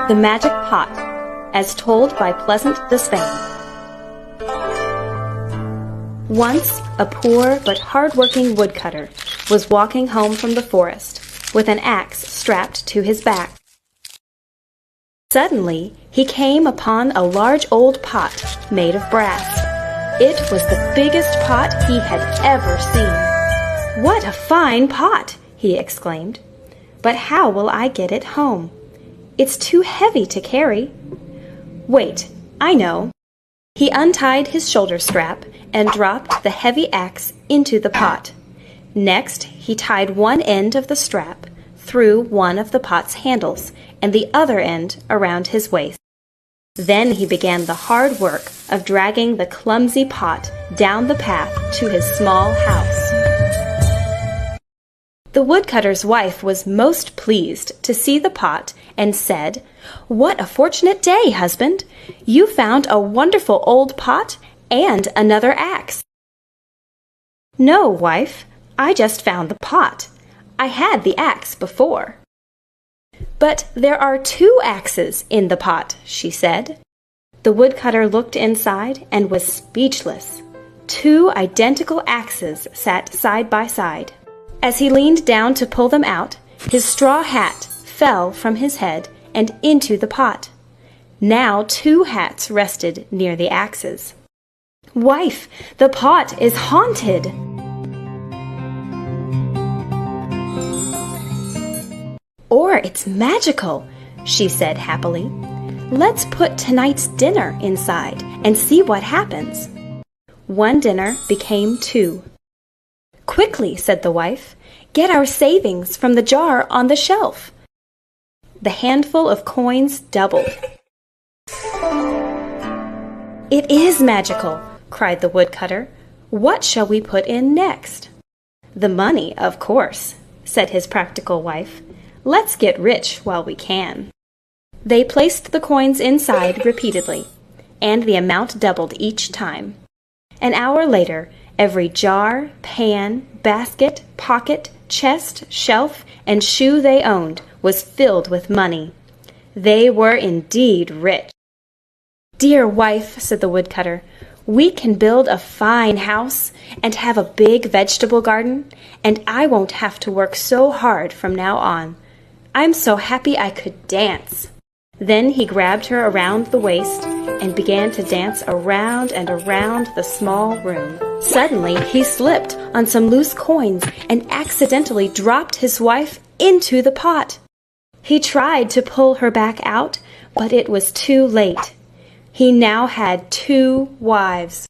The Magic Pot, as told by Pleasant the Span. Once, a poor but hard-working woodcutter was walking home from the forest with an axe strapped to his back. Suddenly, he came upon a large old pot made of brass. It was the biggest pot he had ever seen. "What a fine pot!" he exclaimed. "But how will I get it home? It's too heavy to carry." "Wait, I know." He untied his shoulder strap and dropped the heavy axe into the pot. Next, he tied one end of the strap through one of the pot's handles and the other end around his waist. Then he began the hard work of dragging the clumsy pot down the path to his small house. The woodcutter's wife was most pleased to see the pot and said, "What a fortunate day, husband! You found a wonderful old pot and another axe." "No, wife, I just found the pot. I had the axe before." "But there are 2 axes in the pot," she said. The woodcutter looked inside and was speechless. 2 identical axes sat side by side. As he leaned down to pull them out, his straw hat fell from his head and into the pot. Now 2 hats rested near the axes. "Wife, the pot is haunted!" "Or it's magical," she said happily. "Let's put tonight's dinner inside and see what happens." 1 dinner became 2. "Quickly," said the wife, "get our savings from the jar on the shelf." The handful of coins doubled. "It is magical," cried the woodcutter. "What shall we put in next?" "The money, of course," said his practical wife. "Let's get rich while we can." They placed the coins inside repeatedly, and the amount doubled each time. An hour later, every jar, pan, basket, pocket, chest, shelf, and shoe they owned was filled with money. They were indeed rich. "Dear wife," said the woodcutter, "we can build a fine house and have a big vegetable garden, and I won't have to work so hard from now on. I'm so happy I could dance." Then he grabbed her around the waist and began to dance around and around the small room. Suddenly, he slipped on some loose coins and accidentally dropped his wife into the pot. He tried to pull her back out, but it was too late. He now had 2 wives.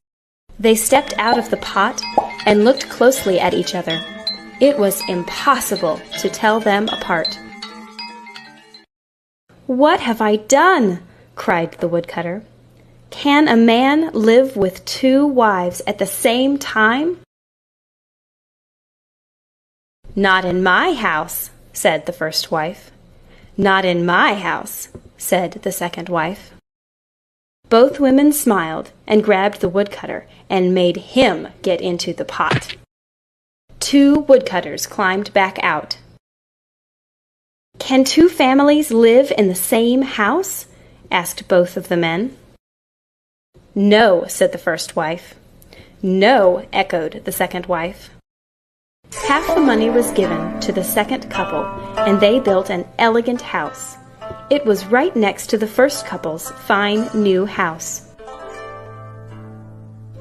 They stepped out of the pot and looked closely at each other. It was impossible to tell them apart. "What have I done?" cried the woodcutter. "Can a man live with 2 wives at the same time?" "Not in my house," said the first wife. "Not in my house," said the second wife. Both women smiled and grabbed the woodcutter and made him get into the pot. 2 woodcutters climbed back out. "Can 2 families live in the same house?" asked both of the men. "No," said the first wife. "No," echoed the second wife. Half the money was given to the second couple, and they built an elegant house. It was right next to the first couple's fine new house.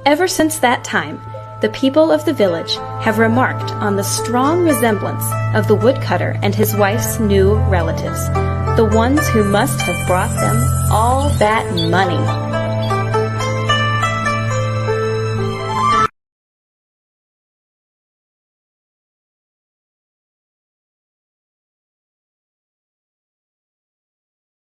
Ever since that time, the people of the village have remarked on the strong resemblance of the woodcutter and his wife's new relatives, the ones who must have brought them all that money.